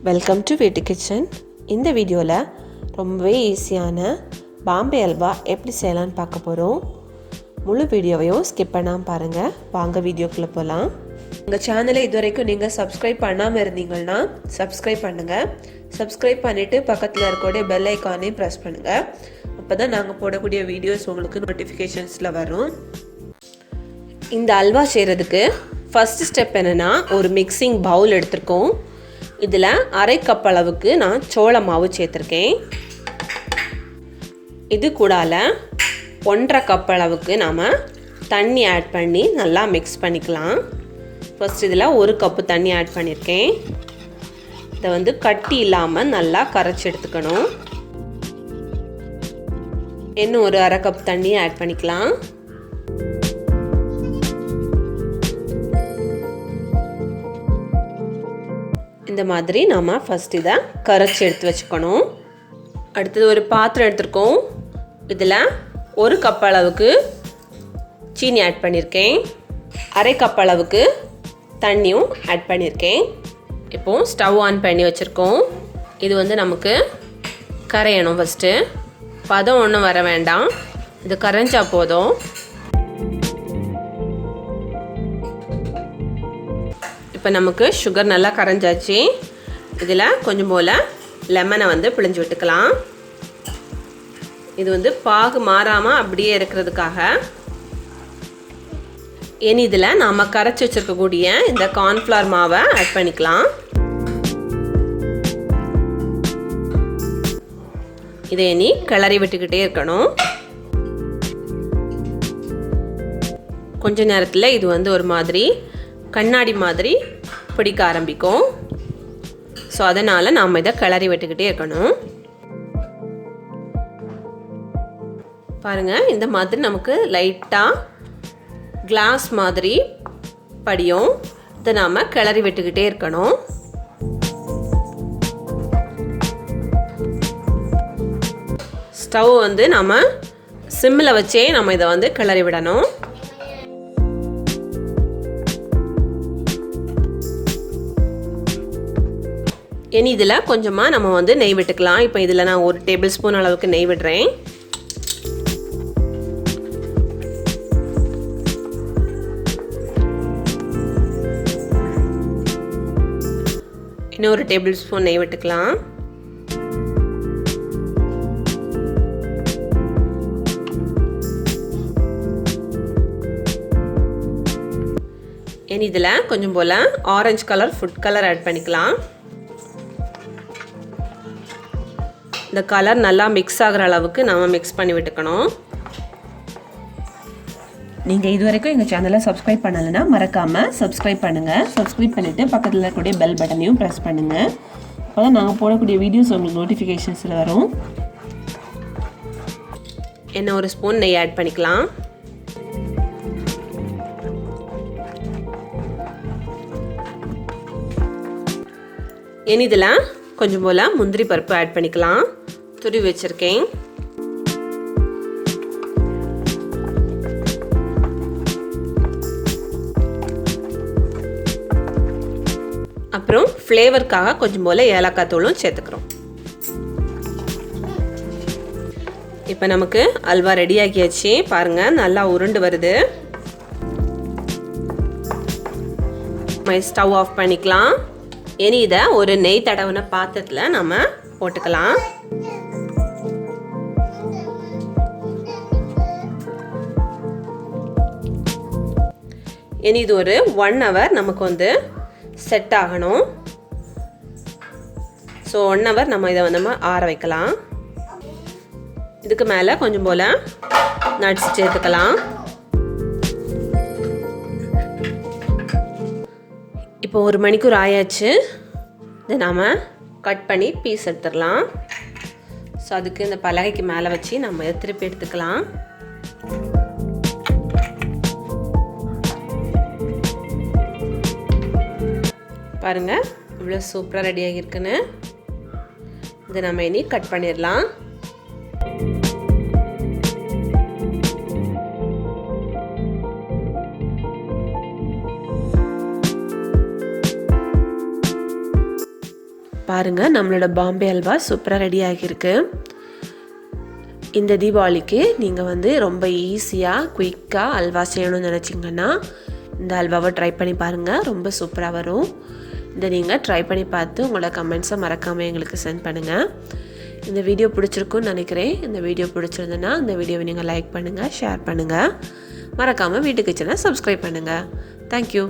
Welcome to வீட்டு kitchen. இந்த வீடியோவில் ரொம்பவே ஈஸியான பாம்பே அல்வா எப்படி செய்யலான்னு பார்க்க போகிறோம். முழு வீடியோவையும் ஸ்கிப் பண்ணாமல் பாருங்கள். வாங்க வீடியோக்குள்ளே போகலாம். உங்கள் சேனலை இதுவரைக்கும் நீங்கள் சப்ஸ்கிரைப் பண்ணாமல் இருந்தீங்கன்னா சப்ஸ்கிரைப் பண்ணுங்கள். சப்ஸ்கிரைப் பண்ணிவிட்டு பக்கத்தில் இருக்கக்கூடிய பெல் ஐக்கானையும் ப்ரெஸ் பண்ணுங்கள். அப்போ தான் நாங்கள் போடக்கூடிய வீடியோஸ் உங்களுக்கு நோட்டிஃபிகேஷன்ஸில் வரும். இந்த அல்வா செய்கிறதுக்கு ஃபஸ்ட்டு ஸ்டெப் என்னென்னா, ஒரு மிக்சிங் பவுல் எடுத்துருக்கோம். இதில் அரை கப் அளவுக்கு நான் சோள மாவு சேர்த்துருக்கேன். இது கூடால 1.5 கப் அளவுக்கு நாம் தண்ணி ஆட் பண்ணி நல்லா மிக்ஸ் பண்ணிக்கலாம். ஃபஸ்ட் இதில் 1 கப்பு தண்ணி ஆட் பண்ணியிருக்கேன். இதை கட்டி இல்லாமல் நல்லா கரைச்சி எடுத்துக்கணும். இன்னும் ஒரு அரை கப் தண்ணி ஆட் பண்ணிக்கலாம். இந்த மாதிரி நாம் ஃபஸ்ட் இதை கரைச்சி எடுத்து வச்சுக்கணும். அடுத்தது ஒரு பாத்திரம் எடுத்துருக்கோம். இதில் 1 கப் அளவுக்கு சீனி ஆட் பண்ணியிருக்கேன். அரை கப் அளவுக்கு தண்ணியும் ஆட் பண்ணியிருக்கேன். இப்போது ஸ்டவ் ஆன் பண்ணி வச்சுருக்கோம். இது நமக்கு கரையணும். ஃபஸ்ட்டு பதம் ஒன்றும் வர வேண்டாம், இது கரைஞ்சா போதும். இப்போ நமக்கு சுகர் நல்லா கரைஞ்சாச்சு. இதில் கொஞ்சம் போல் லெமனை பிழிஞ்சு விட்டுக்கலாம். இது பாகு மாறாமல் அப்படியே இருக்கிறதுக்காக. இனி இதில் நாம் கரைச்சி வச்சுருக்கக்கூடிய இந்த கார்ன்ஃப்ளவர் மாவை ஆட் பண்ணிக்கலாம். இதை இனி கிளறி விட்டுக்கிட்டே இருக்கணும். கொஞ்ச நேரத்தில் இது ஒரு மாதிரி கண்ணாடி மாதிரி பிடிக்க ஆரம்பிக்கும். ஸோ அதனால் நாம் இதை கிளறி விட்டுக்கிட்டே இருக்கணும். பாருங்கள், இந்த மாதிரி நமக்கு லைட்டாக கிளாஸ் மாதிரி படியும். இதை நாம் கிளறி விட்டுக்கிட்டே இருக்கணும். ஸ்டவ் நம்ம சிம்மில் வச்சே நம்ம இதை கிளறி விடணும். இனி இதில் கொஞ்சமாக நம்ம நெய் விட்டுக்கலாம். இப்போ இதில் நான் 1 டேபிள் ஸ்பூன் அளவுக்கு நெய் விடுறேன். இன்னும் 1 டேபிள் ஸ்பூன் நெய் விட்டுக்கலாம். இனி இதில் கொஞ்சம் போல் orange colour food colour add பண்ணிக்கலாம். இந்த கலர் நல்லா மிக்ஸ் ஆகிற அளவுக்கு நம்ம மிக்ஸ் பண்ணி விட்டுக்கணும். நீங்கள் இது வரைக்கும் எங்கள் சேனலை சப்ஸ்கிரைப் பண்ணலைன்னா மறக்காமல் சப்ஸ்கிரைப் பண்ணுங்கள். சப்ஸ்கிரைப் பண்ணிவிட்டு பக்கத்தில் இருக்கக்கூடிய பெல் பட்டனையும் ப்ரெஸ் பண்ணுங்கள். அப்போ தான் நாங்கள் போடக்கூடிய வீடியோஸ் உங்களுக்கு நோட்டிஃபிகேஷன்ஸில் வரும். இன்னும் 1 ஸ்பூன் நெய் ஆட் பண்ணிக்கலாம். இனி இதில் கொஞ்சம் போல் முந்திரி பருப்பு ஆட் பண்ணிக்கலாம். துருவி வச்சுருக்கேன். அப்புறம் ஃப்ளேவருக்காக கொஞ்சம் போல் ஏலக்காய் தூளும் சேர்த்துக்கிறோம். இப்போ நமக்கு அல்வா ரெடி ஆக்கியாச்சு. பாருங்கள், நல்லா உருண்டு வருது. ஸ்டவ் ஆஃப் பண்ணிக்கலாம். இனி இதை ஒரு நெய் தடவின பாத்திரத்தில் நம்ம போட்டுக்கலாம். இனி இது ஒரு 1 hour நமக்கு செட் ஆகணும். ஸோ 1 hour நம்ம இதை நம்ம ஆற வைக்கலாம். இதுக்கு மேலே கொஞ்சம் போல் நட்ஸ் சேர்த்துக்கலாம். இப்போ 1 மணிக்கூர் ஆயாச்சு. இதை நாம் கட் பண்ணி பீஸ் எடுத்துடலாம். ஸோ அதுக்கு இந்த பலகைக்கு மேலே வச்சு நம்ம இதை திருப்பி எடுத்துக்கலாம். பாருங்கள், இவ்வளோ சூப்பராக ரெடி ஆகியிருக்குன்னு. இதை நம்ம இனி கட் பண்ணிடலாம். பாருங்கள், நம்மளோட பாம்பே அல்வா சூப்பராக ரெடி ஆகியிருக்கு. இந்த தீபாவளிக்கு நீங்கள் வந்து ரொம்ப ஈஸியாக குயிக்காக அல்வா செய்யணும்னு நினச்சிங்கன்னா இந்த அல்வாவை ட்ரை பண்ணி பாருங்கள். ரொம்ப சூப்பராக வரும். இதை நீங்கள் ட்ரை பண்ணி பார்த்து உங்களோட கமெண்ட்ஸை மறக்காமல் எங்களுக்கு சென்ட் பண்ணுங்கள். இந்த வீடியோ பிடிச்சிருக்குன்னு நினைக்கிறேன். இந்த வீடியோ பிடிச்சிருந்ததுன்னா இந்த வீடியோவை நீங்கள் லைக் பண்ணுங்கள், ஷேர் பண்ணுங்கள். மறக்காமல் வீட்டு கிச்சனை சப்ஸ்கிரைப் பண்ணுங்கள். தேங்க்யூ.